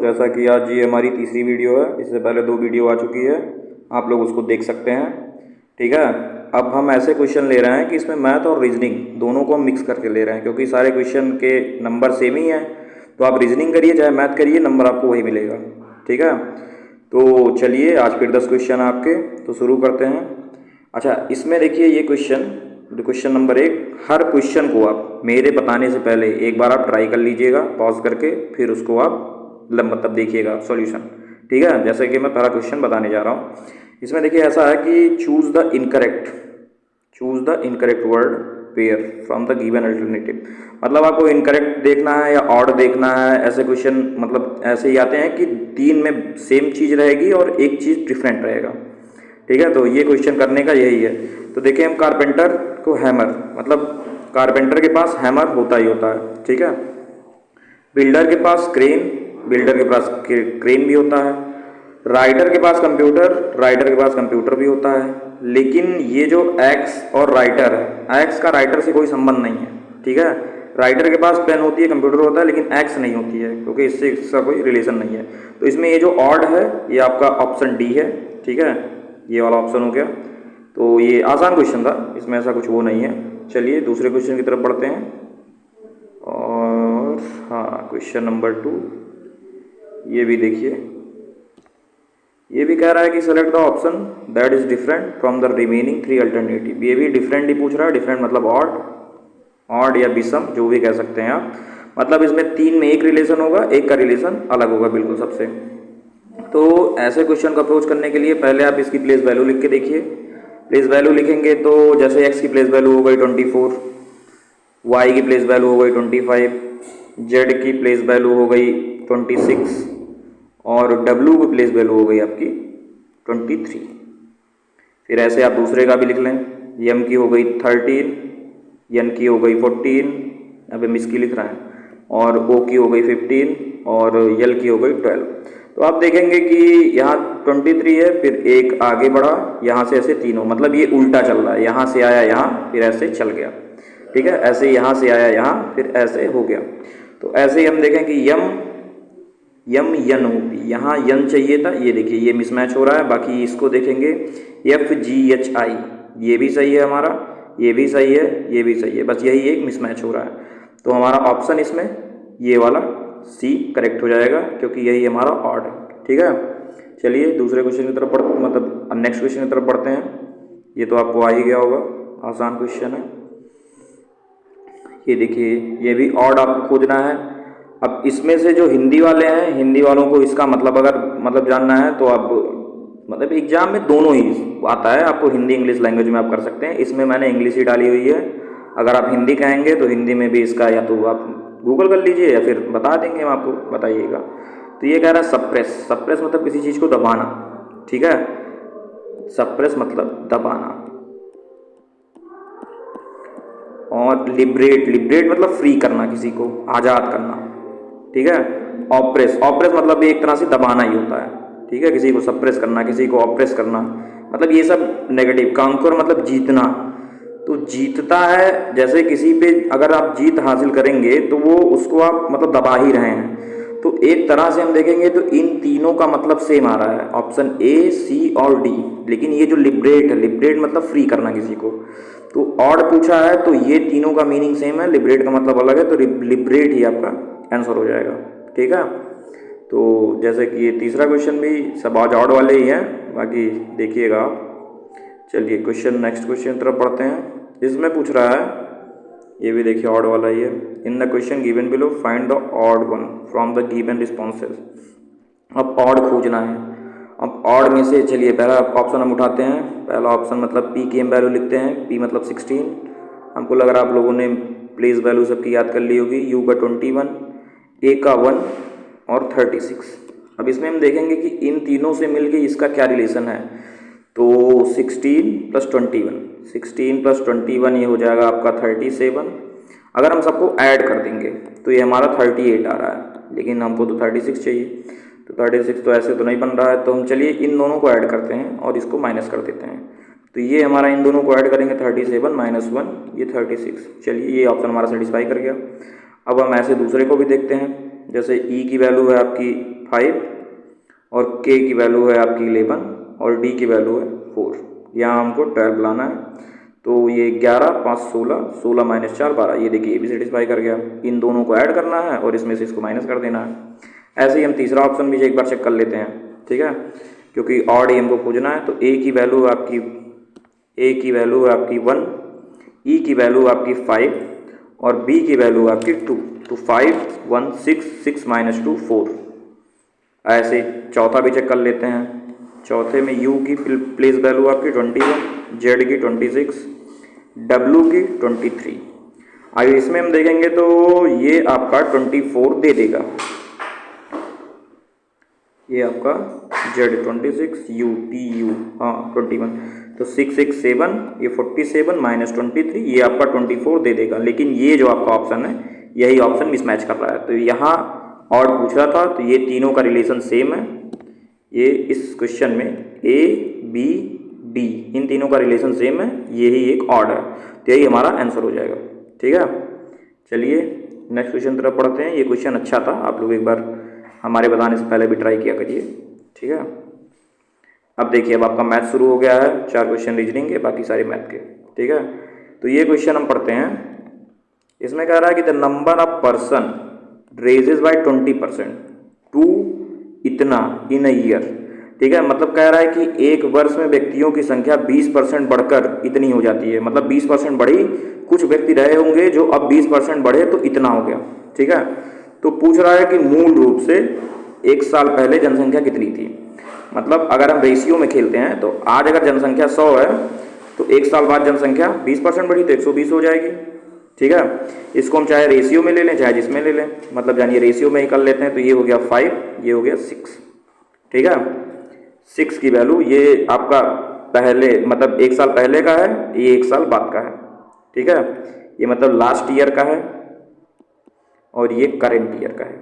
जैसा कि आज ये हमारी तीसरी वीडियो है, इससे पहले 2 वीडियो आ चुकी है, आप लोग उसको देख सकते हैं। ठीक है, अब हम ऐसे क्वेश्चन ले रहे हैं कि इसमें मैथ और रीजनिंग दोनों को हम मिक्स करके ले रहे हैं, क्योंकि सारे क्वेश्चन के नंबर सेम ही हैं। तो आप रीजनिंग करिए चाहे मैथ करिए, नंबर आपको वही मिलेगा। ठीक है, तो चलिए आज फिर 10 क्वेश्चन आपके, तो शुरू करते हैं। अच्छा, इसमें देखिए ये क्वेश्चन नंबर 1, हर क्वेश्चन को आप मेरे बताने से पहले एक बार आप ट्राई कर लीजिएगा पॉज करके, फिर उसको आप मतलब देखिएगा सॉल्यूशन। ठीक है, जैसे कि मैं पहला क्वेश्चन बताने जा रहा हूँ। इसमें देखिए ऐसा है कि choose the incorrect word pair from the given alternative. मतलब आपको इनकरेक्ट देखना है या ऑड देखना है। ऐसे क्वेश्चन मतलब ऐसे ही आते हैं कि 3 में सेम चीज़ रहेगी और एक चीज़ डिफरेंट रहेगा। ठीक है, तो ये क्वेश्चन करने का यही है। तो देखिए हम कारपेंटर को हैमर, मतलब कारपेंटर के पास हैमर होता ही होता है। ठीक है, बिल्डर के पास क्रेन, बिल्डर के पास क्रेन भी होता है। राइटर के पास कंप्यूटर, राइटर के पास कंप्यूटर भी होता है। लेकिन ये जो एक्स और राइटर है, एक्स का राइटर से कोई संबंध नहीं है। ठीक है, राइटर के पास पेन होती है, कंप्यूटर होता है, लेकिन एक्स नहीं होती है, क्योंकि इससे इसका कोई रिलेशन नहीं है। तो इसमें ये जो ऑड है ये आपका ऑप्शन डी है। ठीक है, ये वाला ऑप्शन हो गया। तो ये आसान क्वेश्चन था, इसमें ऐसा कुछ वो नहीं है। चलिए दूसरे क्वेश्चन की तरफ बढ़ते हैं। और हाँ, क्वेश्चन नंबर 2, ये भी देखिए, ये भी कह रहा है कि select the option that is different from the remaining 3 alternative. ये भी डिफरेंट ही पूछ रहा है। डिफरेंट मतलब ऑड या विषम, जो भी कह सकते हैं आप। मतलब इसमें 3 में एक रिलेशन होगा, एक का रिलेशन अलग होगा बिल्कुल सबसे। तो ऐसे क्वेश्चन को अप्रोच करने के लिए पहले आप इसकी प्लेस वैल्यू लिख के देखिए। प्लेस वैल्यू लिखेंगे तो जैसे x की प्लेस वैल्यू हो गई 24, y की प्लेस वैल्यू हो गई 25, z की प्लेस वैल्यू हो गई 26 और w की प्लेस वैल्यू हो गई आपकी 23। फिर ऐसे आप दूसरे का भी लिख लें। m की हो गई 13, n की हो गई 14, अब हम इसकी लिख रहे हैं, और o की हो गई 15 और l की हो गई 12। तो आप देखेंगे कि यहाँ 23 है, फिर एक आगे बढ़ा, यहाँ से ऐसे तीनों, मतलब ये उल्टा चल रहा है। यहाँ से आया यहाँ, फिर ऐसे चल गया। ठीक है, ऐसे यहाँ से आया यहाँ, फिर ऐसे हो गया। तो ऐसे ही हम देखें कि यम यन हो, यहाँ यन चाहिए था, ये देखिए ये मिसमैच हो रहा है। बाकी इसको देखेंगे FGHI, ये भी सही है हमारा, ये भी सही है, ये भी सही है, बस यही एक मिसमैच हो रहा है। तो हमारा ऑप्शन इसमें ये वाला सी करेक्ट हो जाएगा, क्योंकि यही हमारा ऑड है। ठीक है, चलिए दूसरे क्वेश्चन की तरफ मतलब नेक्स्ट क्वेश्चन की तरफ बढ़ते हैं। ये तो आपको आ ही गया होगा, आसान क्वेश्चन है। ये देखिए, ये भी ऑड आपको खोजना है। अब इसमें से जो हिंदी वाले हैं, हिंदी वालों को इसका मतलब अगर मतलब जानना है तो आप मतलब एग्जाम में दोनों ही आता है आपको, हिंदी इंग्लिश लैंग्वेज में आप कर सकते हैं। इसमें मैंने इंग्लिश ही डाली हुई है। अगर आप हिंदी कहेंगे तो हिंदी में भी इसका या तो आप गूगल कर लीजिए या फिर बता देंगे हम आपको, बताइएगा। तो ये कह रहा है सप्रेस। सप्रेस मतलब किसी चीज़ को दबाना। ठीक है, सप्रेस मतलब दबाना। और लिबरेट मतलब फ्री करना, किसी को आज़ाद करना। ठीक है, ऑप्रेस मतलब भी एक तरह से दबाना ही होता है। ठीक है, किसी को सप्रेस करना, किसी को ऑप्रेस करना, मतलब ये सब नेगेटिव। कांकर मतलब जीतना, तो जीतता है, जैसे किसी पे अगर आप जीत हासिल करेंगे तो वो उसको आप मतलब दबा ही रहे हैं। तो एक तरह से हम देखेंगे तो इन तीनों का मतलब सेम आ रहा है, ऑप्शन A, C और D। लेकिन ये जो लिबरेट है, लिबरेट मतलब फ्री करना किसी को, तो ऑड पूछा है, तो ये तीनों का मीनिंग सेम है, लिबरेट का मतलब अलग है, तो लिबरेट ही आपका आंसर हो जाएगा। ठीक है, तो जैसे कि ये तीसरा क्वेश्चन भी सब आज ऑड वाले ही हैं, बाकी देखिएगा आप। चलिए नेक्स्ट क्वेश्चन की तरफ बढ़ते हैं। इसमें पूछ रहा है, ये भी देखिए ऑड वाला ही है। In the question given below find the odd one from the given responses. अब ऑड खोजना है। अब ऑड में से चलिए पहला ऑप्शन हम उठाते हैं। पहला ऑप्शन मतलब P की हम वैल्यू लिखते हैं। P मतलब 16। हमको लग रहा है आप लोगों ने प्लेस वैल्यू सबकी याद कर ली होगी। U का 21, A का 1 और 36। अब इसमें हम देखेंगे कि इन तीनों से मिलके इसका क्या रिलेशन है। तो 16 + 21, 16 + 21 ये हो जाएगा आपका 37। अगर हम सबको ऐड कर देंगे तो ये हमारा 38 आ रहा है, लेकिन हमको तो 36 चाहिए। तो 36 तो ऐसे तो नहीं बन रहा है, तो हम चलिए इन दोनों को ऐड करते हैं और इसको माइनस कर देते हैं। तो ये हमारा इन दोनों को ऐड करेंगे 37 - 1 ये 36। चलिए ये ऑप्शन हमारा सेटिस्फाई कर गया। अब हम ऐसे दूसरे को भी देखते हैं। जैसे E की वैल्यू है आपकी 5 और K की वैल्यू है आपकी 11 और D की वैल्यू है 4। यहाँ हमको 12 लाना है, तो ये 11 5 16, 16 माइनस 4 12, ये देखिए ये भी सेटिस्फाई कर गया। इन दोनों को ऐड करना है और इसमें से इसको माइनस कर देना है। ऐसे ही हम तीसरा ऑप्शन भी एक बार चेक कर लेते हैं, ठीक है, क्योंकि ऑड हमको खोजना है। तो A की वैल्यू आपकी 1, E की वैल्यू आपकी 5 और B की वैल्यू आपकी 2। तो 5 1 6 6 माइनस 2 4। ऐसे चौथा भी चेक कर लेते हैं। चौथे में U की प्लेस वैल्यू आपकी 21, Z की 26, W की 23। आगे इसमें हम देखेंगे तो ये आपका 24 दे देगा। ये आपका Z 26, U T U, हाँ 21, तो 6 6 7, ये 47 माइनस 23, ये आपका 24 दे देगा। लेकिन ये जो आपका ऑप्शन है यही ऑप्शन मिसमैच कर रहा है। तो यहाँ और पूछ रहा था, तो ये तीनों का रिलेशन सेम है। ये इस क्वेश्चन में A B D इन तीनों का रिलेशन सेम है, यही एक ऑड है, तो यही हमारा आंसर हो जाएगा। ठीक है, चलिए नेक्स्ट क्वेश्चन तरफ पढ़ते हैं। ये क्वेश्चन अच्छा था, आप लोग एक बार हमारे बताने से पहले भी ट्राई किया करिए। ठीक है, अब देखिए अब आपका मैथ शुरू हो गया है। 4 क्वेश्चन रीजनिंग के, बाकी सारे मैथ के। ठीक है, तो ये क्वेश्चन हम पढ़ते हैं। इसमें कह रहा है कि the number of person raises by 20% to इतना इन अ ईयर। ठीक है, मतलब कह रहा है कि एक वर्ष में व्यक्तियों की संख्या 20% बढ़कर इतनी हो जाती है। मतलब 20% बढ़ी, कुछ व्यक्ति रहे होंगे जो अब 20% बढ़े तो इतना हो गया। ठीक है, तो पूछ रहा है कि मूल रूप से 1 साल पहले जनसंख्या कितनी थी। मतलब अगर हम रेशियो में खेलते हैं तो आज अगर जनसंख्या 100 है तो 1 साल बाद जनसंख्या 20% बढ़ी तो 120 हो जाएगी। ठीक है, इसको हम चाहे रेशियो में ले लें चाहे जिसमें ले लें, मतलब जानिए रेशियो में ही कर लेते हैं। तो ये हो गया 5, ये हो गया 6। ठीक है, 6 की वैल्यू ये आपका पहले मतलब 1 साल पहले का है, ये 1 साल बाद का है। ठीक है, ये मतलब लास्ट ईयर का है और ये करंट ईयर का है।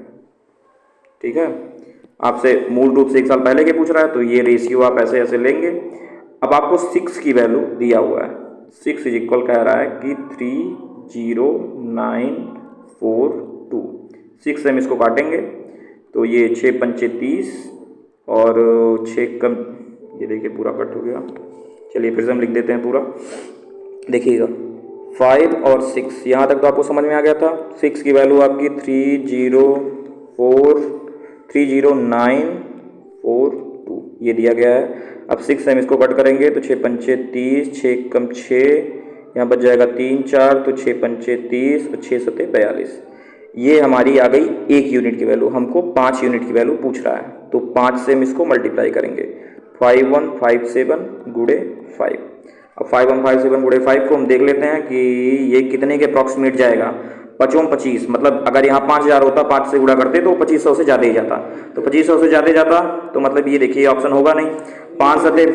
ठीक है, आपसे मूल रूप से 1 साल पहले के पूछ रहा है तो ये रेशियो आप ऐसे ऐसे लेंगे। अब आपको 6 की वैल्यू दिया हुआ है। 6 इज इक्वल कह रहा है कि 30942। 6 से हम इसको काटेंगे तो ये 6 पंचे 30 और 6 कम, ये देखिए पूरा कट हो गया। चलिए फिर से हम लिख देते हैं पूरा, देखिएगा 5 और 6, यहाँ तक तो आपको समझ में आ गया था। 6 की वैल्यू आपकी 30942 ये दिया गया है। अब 6 से हम इसको कट करेंगे तो 6 पंचे 30, 6 कम 6, यहाँ बच जाएगा 3 4, तो 6 पंचे 30 और 6 सते 42। ये हमारी आ गई 1 यूनिट की वैल्यू। हमको 5 यूनिट की वैल्यू पूछ रहा है, तो 5 से हम इसको मल्टीप्लाई करेंगे। 5157 गुणे 5। अब 5157 गुणे 5 को हम देख लेते हैं कि ये कितने के अप्रॉक्सीमेट जाएगा। 5 25, मतलब अगर यहाँ 5000 होता 5 से गुणा करते तो 2500 से ज़्यादा ही जाता, तो 2500 से ज़्यादा जाता तो मतलब ये देखिए ऑप्शन होगा नहीं। 5 सते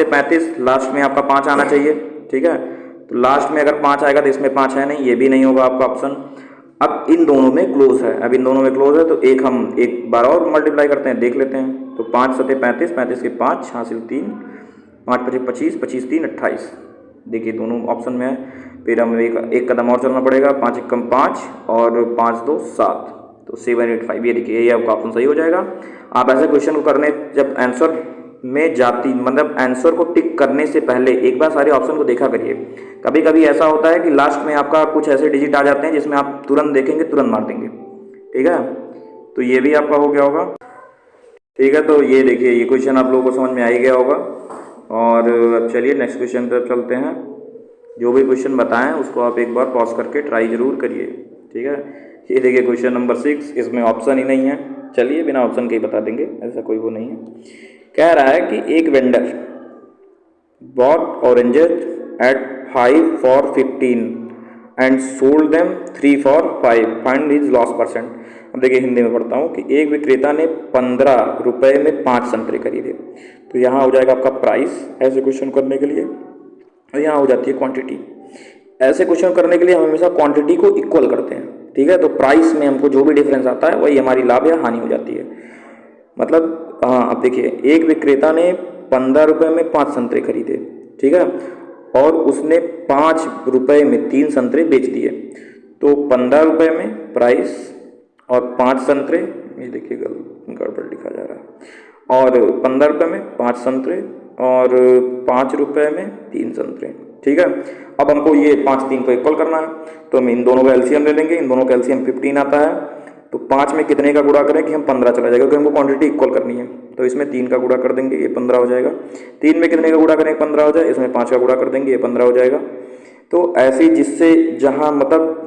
35, लास्ट में आपका 5 आना चाहिए। ठीक है, तो लास्ट में अगर 5 आएगा तो इसमें 5 है नहीं, ये भी नहीं होगा आपका ऑप्शन। अब इन दोनों में क्लोज है, अब इन दोनों में क्लोज है तो हम एक बार और मल्टीप्लाई करते हैं, देख लेते हैं। तो 5 सते 35, 35 के 5 हासिल 3, 5 पचे 25, 25 3 28। देखिए दोनों ऑप्शन में है। फिर हमें एक कदम और चलना पड़ेगा। 5 1 कम 5 और 5 2 7, तो 785। ये देखिए ये आपका ऑप्शन सही हो जाएगा। आप ऐसे क्वेश्चन को करने जब आंसर में जाती मतलब आंसर को टिक करने से पहले एक बार सारे ऑप्शन को देखा करिए। कभी कभी ऐसा होता है कि लास्ट में आपका कुछ ऐसे डिजिट आ जाते हैं जिसमें आप तुरंत देखेंगे तुरंत मार देंगे। ठीक है, तो ये भी आपका हो गया होगा। ठीक है, तो ये देखिए ये क्वेश्चन आप लोगों को समझ में आ ही गया होगा। और अब चलिए नेक्स्ट क्वेश्चन पर चलते हैं। जो भी क्वेश्चन बताएं उसको आप एक बार पॉज करके ट्राई जरूर करिए। ठीक है, ये देखिए क्वेश्चन नंबर 6, इसमें ऑप्शन ही नहीं है। चलिए बिना ऑप्शन के ही बता देंगे, ऐसा कोई वो नहीं है। कह रहा है कि एक vendor bought oranges at 5 for 15 and sold them 3 for 5, find his loss percent. अब देखिए हिंदी में पढ़ता हूँ कि एक विक्रेता ने 15 रुपये में 5 संतरे खरीदे। तो यहाँ हो जाएगा आपका प्राइस ऐसे क्वेश्चन करने के लिए, और यहाँ हो जाती है क्वांटिटी। ऐसे क्वेश्चन करने के लिए हम हमेशा क्वांटिटी को इक्वल करते हैं। ठीक है, तो प्राइस में हमको जो भी डिफरेंस आता है वही हमारी लाभ या हानि हो जाती है। मतलब हाँ, अब देखिए एक विक्रेता ने 15 रुपये में 5 संतरे खरीदे। ठीक है, और उसने 5 रुपये में 3 संतरे बेच दिए। तो 15 रुपये में प्राइस और 5 संतरे ये देखिए गड़बड़ लिखा जा रहा है। और 15 रुपये में 5 संतरे और 5 रुपये में 3 संतरे, ठीक है। अब हमको ये 5 3 को इक्वल करना है, तो हम इन दोनों का एलसीएम ले लेंगे। इन दोनों का एलसीएम 15 आता है, तो 5 में कितने का गुणा करें कि हम 15 चला जाएगा, क्योंकि हमको क्वांटिटी इक्वल करनी है। तो इसमें 3 का गुणा कर देंगे, ये 15 हो जाएगा। 3 में कितने का गुणा करें 15 हो जाए, इसमें 5 का गुणा कर देंगे, ये 15 हो जाएगा। तो ऐसे जिससे जहाँ मतलब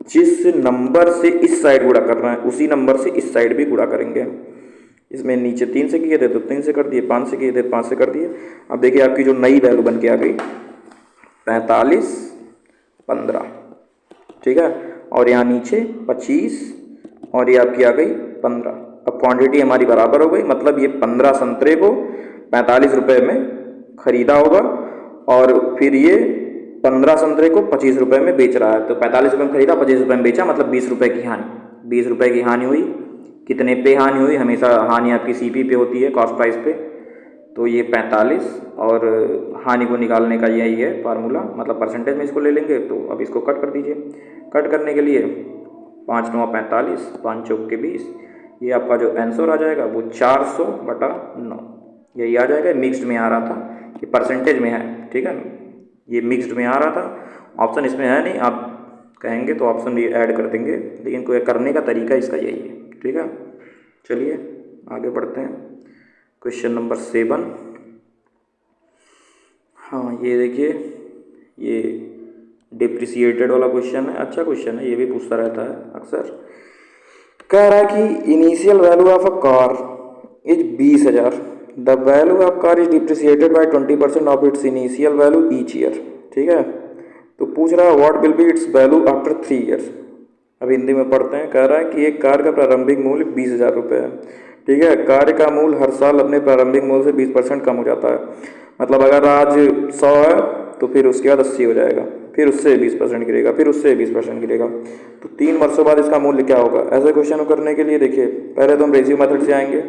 जिस नंबर से इस साइड गुणा करना है उसी नंबर से इस साइड भी गुणा करेंगे। इसमें नीचे 3 से किए थे तो 3 से कर दिए, 5 से किए थे 5 से कर दिए। अब देखिए आपकी जो नई वैल्यू बन के आ गई 45 15, ठीक है। और यहाँ नीचे 25 और ये आपकी आ गई 15। अब क्वांटिटी हमारी बराबर हो गई, मतलब ये 15 संतरे को 45 रुपये में खरीदा होगा और फिर ये 15 संतरे को 25 रुपये में बेच रहा है। तो 45 रुपये में खरीदा, 25 रुपये में बेचा, मतलब 20 रुपये की हानि। 20 रुपये की हानि हुई। कितने पे हानि हुई? हमेशा हानि आपकी सीपी पे होती है, कॉस्ट प्राइस पे। तो ये 45 और हानि को निकालने का यही है फार्मूला, मतलब परसेंटेज में इसको ले लेंगे। तो अब इसको कट कर दीजिए। कट करने के लिए 5 9 45, 5 चौक के 20, ये आपका जो आंसर आ जाएगा वो 400/9 यही आ जाएगा। मिक्स्ड में आ रहा था, ये परसेंटेज में है, ठीक है। ये मिक्स्ड में आ रहा था, ऑप्शन इसमें है नहीं। आप कहेंगे तो ऑप्शन भी ऐड कर देंगे, लेकिन कोई करने का तरीका इसका यही है, ठीक है। चलिए आगे बढ़ते हैं। Question number 7। हाँ ये देखिए, ये डिप्रिसिएटेड वाला क्वेश्चन है। अच्छा क्वेश्चन है, ये भी पूछता रहता है अक्सर। कह रहा है कि initial value of a car is 20,000, the value of car is depreciated by 20% of its initial value each year, ठीक है। तो पूछ रहा है what will be its value after 3 years. अब हिंदी में पढ़ते हैं। कह रहा है कि एक कार का प्रारंभिक मूल्य 20,000 रुपये है, ठीक है। कार का मूल्य हर साल अपने प्रारंभिक मूल्य से 20% कम हो जाता है। मतलब अगर आज 100 है तो फिर उसके बाद 80 हो जाएगा, फिर उससे 20% गिरेगा, फिर उससे 20% गिरेगा। तो 3 वर्षों बाद इसका मूल्य क्या होगा? ऐसे क्वेश्चन को करने के लिए देखिए, पहले तो हम रेशियो मेथड से आएंगे।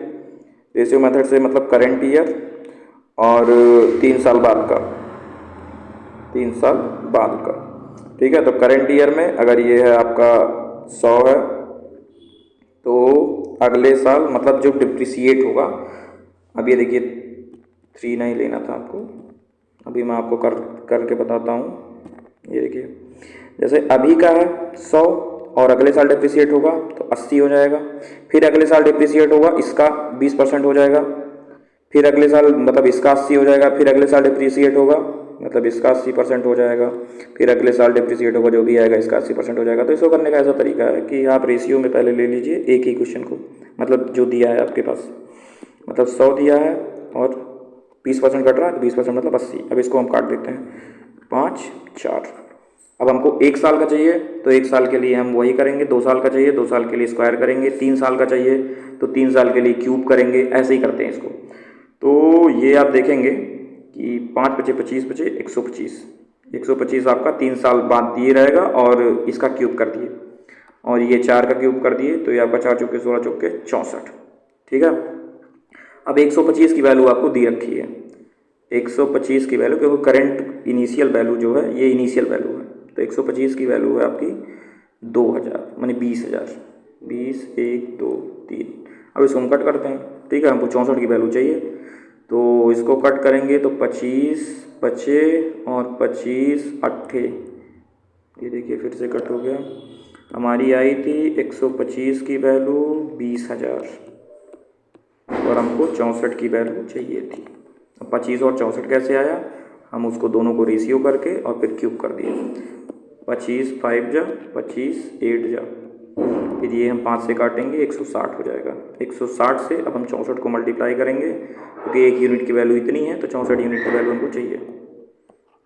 रेशियो मेथड से मतलब करंट ईयर और 3 साल बाद का, 3 साल बाद का, ठीक है। तो करंट ईयर में अगर ये है आपका 100 है, तो अगले साल मतलब जो डिप्रिसिएट होगा, अब ये देखिए 3 नहीं लेना था आपको, अभी मैं आपको करके बताता हूँ। ये देखिए, जैसे अभी का है 100 और अगले साल डिप्रिसिएट होगा तो 80 हो जाएगा। फिर अगले साल डिप्रिसिएट होगा, इसका 20% हो जाएगा। फिर अगले साल मतलब इसका 80 हो जाएगा। फिर अगले साल डिप्रिसिएट होगा, मतलब इसका 80% हो जाएगा। फिर अगले साल डिप्रिसिएट होगा, जो भी आएगा इसका 80% हो जाएगा। तो इसको करने का ऐसा तरीका है कि आप रेशियो में पहले ले लीजिए एक ही क्वेश्चन को, मतलब जो दिया है आपके पास, मतलब 100 दिया है और 20% कट रहा है तो 20% मतलब 80। अब इसको हम काट देते हैं, 5 4। अब हमको 1 साल का चाहिए तो 1 साल के लिए हम वही करेंगे। 2 साल का चाहिए 2 साल के लिए स्क्वायर करेंगे। 3 साल का चाहिए तो 3 साल के लिए क्यूब करेंगे। ऐसे ही करते हैं इसको। तो ये आप देखेंगे कि 5 बचे 25 बचे 125, 125 आपका 3 साल बाद दिए रहेगा और इसका क्यूब कर दिए, और ये 4 का क्यूब कर दिए, तो ये आपका 4 चौके 16 चौके 64, ठीक है। अब 125 की वैल्यू आपको दी रखी है, 125 की वैल्यू, क्योंकि करंट इनिशियल वैल्यू जो है ये इनिशियल वैल्यू है। तो 125 की वैल्यू है आपकी 2000, मानी 20,000, 20 1 2 3। अब इसको हम कट करते हैं, ठीक है। हमको 64 की वैल्यू चाहिए, तो इसको कट करेंगे तो 25 बचे और 25 8। ये देखिए फिर से कट हो गया। हमारी आई थी 125 की वैल्यू 20,000 और हमको 64 की वैल्यू चाहिए थी। अब 25 और 64 कैसे आया? हम उसको दोनों को रेशियो करके और फिर क्यूब कर दिए। 25 5 जा 25 8 जा, फिर ये हम 5 से काटेंगे 160 हो जाएगा। 160 से अब हम 64 को मल्टीप्लाई करेंगे, क्योंकि 1 यूनिट की वैल्यू इतनी है तो 64 यूनिट की वैल्यू हमको चाहिए।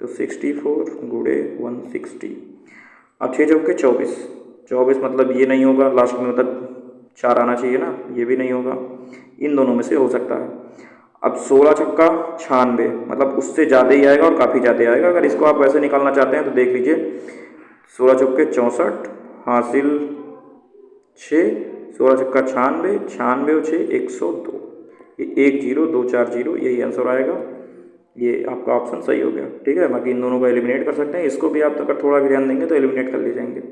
तो 64 गुणे 160। अब 6 चौके 24, 24 मतलब ये नहीं होगा लास्ट में, मतलब 4 आना चाहिए ना, ये भी नहीं होगा। इन दोनों में से हो सकता है। अब 16 छक्का 96, मतलब उससे ज़्यादा ही आएगा और काफ़ी ज़्यादा आएगा। अगर इसको आप वैसे निकालना चाहते हैं तो देख लीजिए, 16 चौके 64 हासिल 6, 16 छक्का 96, 96 और 6 102, ये 1 0 2 4 0, यही आंसर आएगा। ये आपका ऑप्शन सही हो गया, ठीक है। बाकी इन दोनों को एलिमिनेट कर सकते हैं, इसको भी आप अगर थोड़ा भी ध्यान देंगे तो एलिमिनेट कर ले जाएंगे।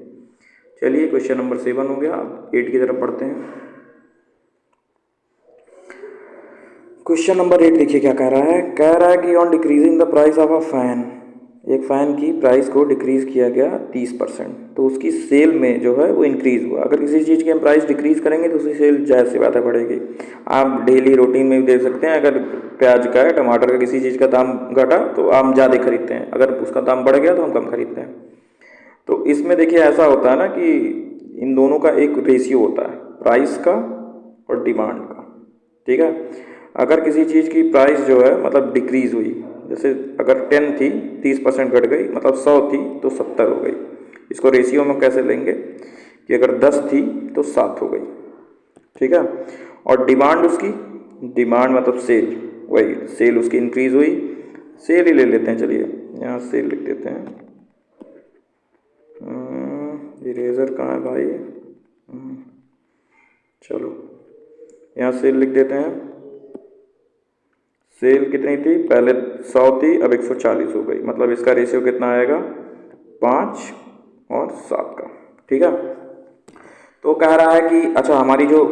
चलिए क्वेश्चन नंबर 7 हो गया। अब 8 की तरफ पढ़ते हैं। क्वेश्चन नंबर 8 देखिए क्या कह रहा है कि on decreasing the price of a fan, एक फ़ैन की प्राइस को डिक्रीज़ किया गया 30%, तो उसकी सेल में जो है वो इंक्रीज़ हुआ। अगर किसी चीज़ की हम प्राइस डिक्रीज़ करेंगे तो उसकी सेल जाहिर सी बात है बढ़ेगी। आप डेली रूटीन में भी देख सकते हैं, अगर प्याज का, टमाटर का, किसी चीज़ का दाम घटा तो हम ज़्यादा खरीदते हैं, अगर उसका दाम बढ़ गया तो हम कम खरीदते हैं। तो इसमें देखिए ऐसा होता है ना कि इन दोनों का एक रेशियो होता है, प्राइस का और डिमांड का। ठीक है, अगर किसी चीज़ की प्राइस जो है मतलब डिक्रीज़ हुई, जैसे अगर 10 थी 30% घट गई, मतलब 100 थी तो 70 हो गई। इसको रेशियो में कैसे लेंगे कि अगर 10 थी तो 7 हो गई। ठीक है, और डिमांड उसकी, डिमांड मतलब सेल, वही सेल उसकी इंक्रीज़ हुई। सेल ही ले लेते हैं, चलिए यहाँ सेल लिख देते हैं। इरेजर कहाँ है भाई? चलो यहाँ सेल लिख देते हैं। सेल कितनी थी? पहले 100 थी, अब 140 हो गई, मतलब इसका रेशियो कितना आएगा? 5 और 7 का। ठीक है, तो कह रहा है कि अच्छा हमारी जो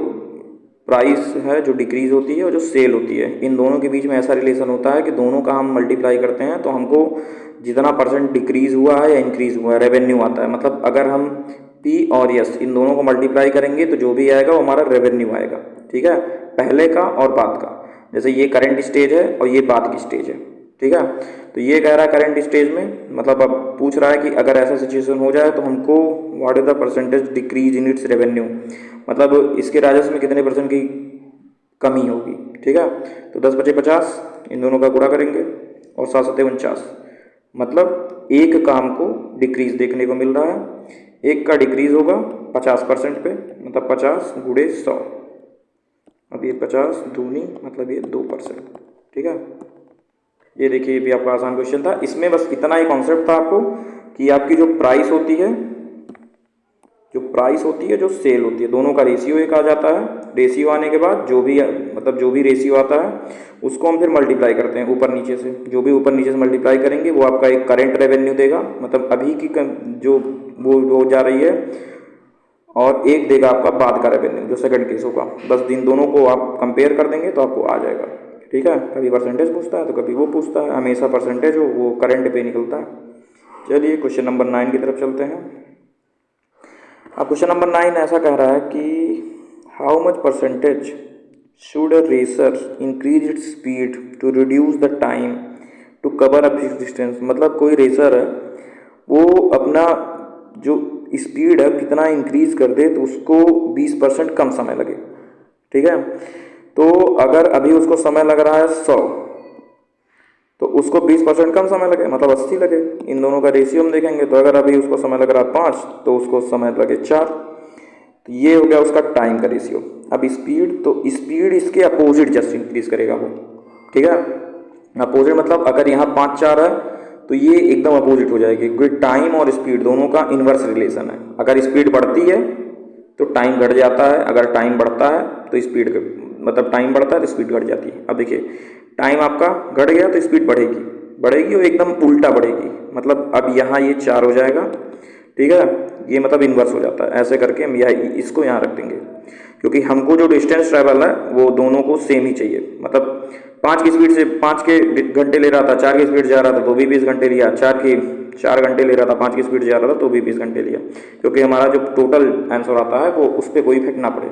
प्राइस है जो डिक्रीज़ होती है और जो सेल होती है, इन दोनों के बीच में ऐसा रिलेशन होता है कि दोनों का हम मल्टीप्लाई करते हैं तो हमको जितना परसेंट डिक्रीज़ हुआ है या इंक्रीज़ हुआ है रेवेन्यू आता है। मतलब अगर हम P और S इन दोनों को मल्टीप्लाई करेंगे तो जो भी आएगा वो हमारा रेवेन्यू आएगा। ठीक है, पहले का और बाद का। जैसे ये करंट स्टेज है और ये बाद की स्टेज है। ठीक है, तो ये कह रहा है करंट स्टेज में, मतलब अब पूछ रहा है कि अगर ऐसा सिचुएशन हो जाए तो हमको what is the percentage decrease in its revenue, मतलब इसके राजस्व में कितने परसेंट की कमी होगी। ठीक है, तो 10 बचे 50, इन दोनों का गुणा करेंगे और 7 7 49, मतलब एक काम को डिक्रीज देखने को मिल रहा है। एक का डिक्रीज होगा 50% पे, मतलब 50 गुणे 100, अब ये 50 दूनी मतलब ये 2%। ठीक है, ये देखिए ये भी आपका आसान क्वेश्चन था। इसमें बस इतना ही कॉन्सेप्ट था आपको कि आपकी जो प्राइस होती है, जो सेल होती है, दोनों का रेशियो एक आ जाता है। रेशियो आने के बाद जो भी मतलब जो भी रेशियो आता है उसको हम फिर मल्टीप्लाई करते हैं ऊपर नीचे से। जो भी ऊपर नीचे से मल्टीप्लाई करेंगे वो आपका एक करेंट रेवेन्यू देगा, मतलब अभी की जो वो जा रही है, और एक देगा आपका बाद का रेवेन्यू जो सेकंड केस होगा। बस इन दोनों को आप कंपेयर कर देंगे तो आपको आ जाएगा। ठीक है, कभी परसेंटेज पूछता है तो कभी वो पूछता है, हमेशा परसेंटेज हो वो करंट पे निकलता है। चलिए क्वेश्चन नंबर 9 की तरफ चलते हैं। अब क्वेश्चन नंबर 9 ऐसा कह रहा है कि how much percentage should a racer increase its speed to reduce the time to cover a fixed distance. मतलब कोई रेसर है वो अपना जो स्पीड है कितना इंक्रीज कर दे तो उसको 20% कम समय लगे। ठीक है, तो अगर अभी उसको समय लग रहा है 100 तो उसको 20% कम समय लगे, मतलब 80 लगे। इन दोनों का रेशियो हम देखेंगे तो अगर अभी उसको समय लग रहा है 5 तो उसको समय लगे 4, तो ये हो गया उसका टाइम का रेशियो। अब स्पीड, तो स्पीड इसके अपोजिट जस्ट इंक्रीज करेगा वो। ठीक है, अपोजिट मतलब अगर यहाँ 5 4 है तो ये एकदम अपोजिट हो जाएगी, क्योंकि टाइम और स्पीड दोनों का इन्वर्स रिलेशन है। अगर स्पीड बढ़ती है तो टाइम घट जाता है, अगर टाइम बढ़ता है तो स्पीड, मतलब टाइम बढ़ता है तो स्पीड घट जाती है। अब देखिए टाइम आपका घट गया तो स्पीड बढ़ेगी और एकदम उल्टा बढ़ेगी, मतलब अब यहाँ ये 4 हो जाएगा। ठीक है, ये मतलब इन्वर्स हो जाता है। ऐसे करके हम इसको यहाँ रख देंगे, क्योंकि हमको जो डिस्टेंस ट्रैवल है वो दोनों को सेम ही चाहिए। मतलब 5 की स्पीड से 5 के घंटे ले रहा था, 4 की स्पीड जा रहा था तो भी 20 घंटे लिया, 4 घंटे ले रहा था 5 की स्पीड जा रहा था तो भी 20 घंटे लिया, क्योंकि हमारा जो टोटल आंसर आता है वो उस पर कोई इफेक्ट ना पड़े।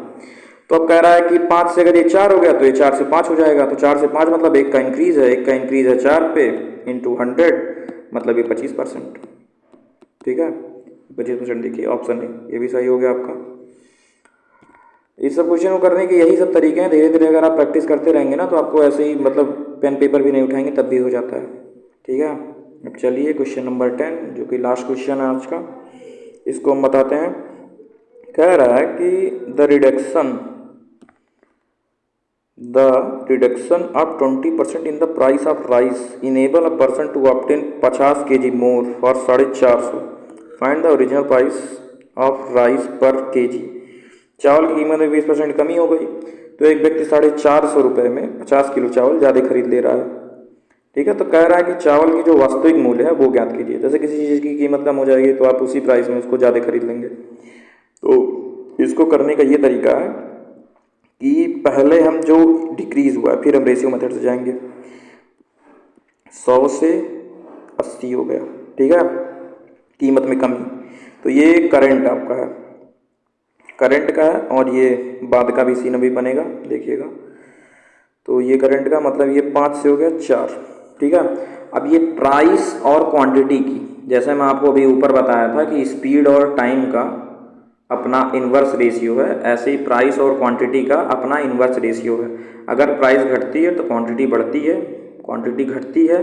तो अब कह रहा है कि 5 से अगर ये 4 हो गया तो ये 4 से 5 हो जाएगा, तो 4 से 5 मतलब एक का इंक्रीज है, 4 पे इंटू 100 मतलब ये 25%। ठीक है, 25%। देखिए ऑप्शन नहीं, ये भी सही हो गया आपका। इस सब क्वेश्चन को करने के यही सब तरीके हैं। धीरे धीरे अगर आप प्रैक्टिस करते रहेंगे ना तो आपको ऐसे ही, मतलब पेन पेपर भी नहीं उठाएंगे तब भी हो जाता है। ठीक है, अब चलिए क्वेश्चन नंबर 10 जो कि लास्ट क्वेश्चन है आज का, इसको हम बताते हैं। कह रहा है कि the reduction of 20% in the price of rice enable a person to obtain 50 kg more for 450। Find the original price of rice per kg. चावल की कीमत में 20% कमी हो गई तो एक व्यक्ति 450 रुपये में 50 किलो चावल ज़्यादा खरीद ले रहा है। ठीक है, तो कह रहा है कि चावल की जो वास्तविक मूल्य है वो ज्ञात कीजिए। जैसे किसी चीज़ की कीमत कम हो जाएगी तो आप उसी प्राइस में उसको ज़्यादा खरीद लेंगे। तो इसको करने का ये तरीका है कि पहले हम जो डिक्रीज हुआ फिर हम रेशियो मेथड से जाएंगे। 100 से 80 हो गया, ठीक है, कीमत में कमी। तो ये करंट आपका है, करंट का है, और ये बाद का भी सीन अभी बनेगा, देखिएगा। तो ये करंट का मतलब ये 5 से हो गया 4, ठीक है। अब ये प्राइस और क्वांटिटी की, जैसे मैं आपको अभी ऊपर बताया था कि स्पीड और टाइम का अपना इन्वर्स रेशियो है, ऐसे ही प्राइस और क्वांटिटी का अपना इन्वर्स रेशियो है। अगर प्राइस घटती है तो क्वांटिटी बढ़ती है, क्वांटिटी घटती है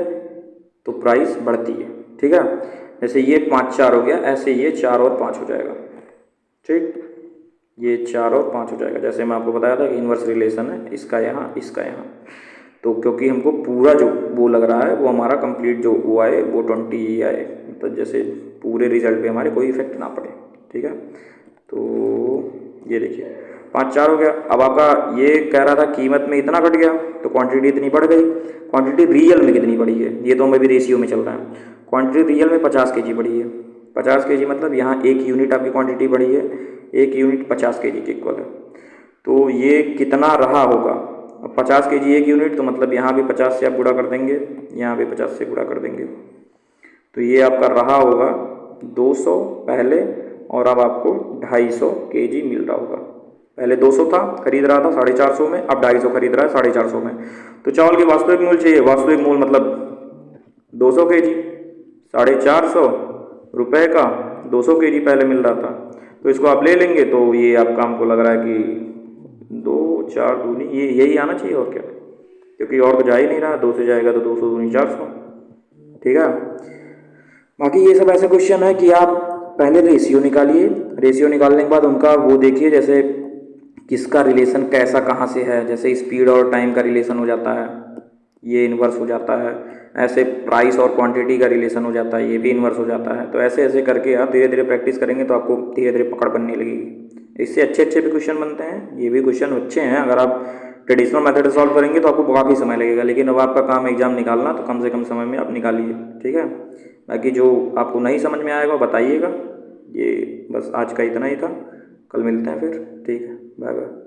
तो प्राइस बढ़ती है, ठीक है। जैसे ये 5-4 हो गया, ऐसे ये 4 और 5 हो जाएगा, ठीक। ये 4 और 5 हो जाएगा, जैसे मैं आपको बताया था कि इन्वर्स रिलेशन है, इसका यहाँ इसका यहाँ। तो क्योंकि हमको पूरा जो वो लग रहा है वो हमारा कंप्लीट जो वो आए वो 20 आए, मतलब जैसे पूरे रिजल्ट पे हमारे कोई इफेक्ट ना पड़े, ठीक है। तो ये देखिए 5-4 हो गया। अब आपका ये कह रहा था कीमत में इतना घट गया तो क्वांटिटी इतनी बढ़ गई। क्वांटिटी रियल में कितनी बढ़ी है, ये तो हमें भी रेशियो में चल रहा है। क्वांटिटी रियल में 50 kg बढ़ी है। 50 kg मतलब यहाँ 1 यूनिट आपकी क्वांटिटी बढ़ी है, 1 यूनिट 50 kg के इक्वल है। तो ये कितना रहा होगा, अब 50 kg 1 यूनिट, तो मतलब यहाँ भी 50 से आप गुणा कर देंगे, यहाँ भी 50 से गुणा कर देंगे, तो ये आपका रहा होगा 200 पहले, और अब आपको 250 kg मिल रहा होगा। पहले 200 था, खरीद रहा था 450 में, अब 250 खरीद रहा है 450 में। तो चावल की वास्तविक मूल्य चाहिए, वास्तविक मूल्य मतलब 200 kg, 450 रुपये का 200 kg पहले मिल रहा था। तो इसको आप ले लेंगे, तो ये आपका हमको लग रहा है कि 2 4 दूनी ये यही आना चाहिए, और क्या, क्योंकि और तो जा ही नहीं रहा, 2 से जाएगा तो 200 दूनी 400, ठीक है। बाकी ये सब ऐसे क्वेश्चन है कि आप पहले रेशियो निकालिए, रेशियो निकालने के बाद उनका वो देखिए, जैसे किसका रिलेशन कैसा कहाँ से है, जैसे स्पीड और टाइम का रिलेशन हो जाता है, ये इन्वर्स हो जाता है, ऐसे प्राइस और क्वांटिटी का रिलेशन हो जाता है, ये भी इन्वर्स हो जाता है। तो ऐसे ऐसे करके आप धीरे धीरे प्रैक्टिस करेंगे तो आपको धीरे धीरे पकड़ बनने लगेगी। इससे अच्छे अच्छे भी क्वेश्चन बनते हैं, ये भी क्वेश्चन अच्छे हैं। अगर आप ट्रेडिशनल मेथड सॉल्व करेंगे तो आपको काफ़ी समय लगेगा, लेकिन अब आपका काम एग्जाम निकालना, तो कम से कम समय में आप निकालिए, ठीक है। बाकी जो आपको नहीं समझ में आएगा बताइएगा। ये बस आज का इतना ही था, कल मिलते हैं फिर, ठीक है, बाय बाय।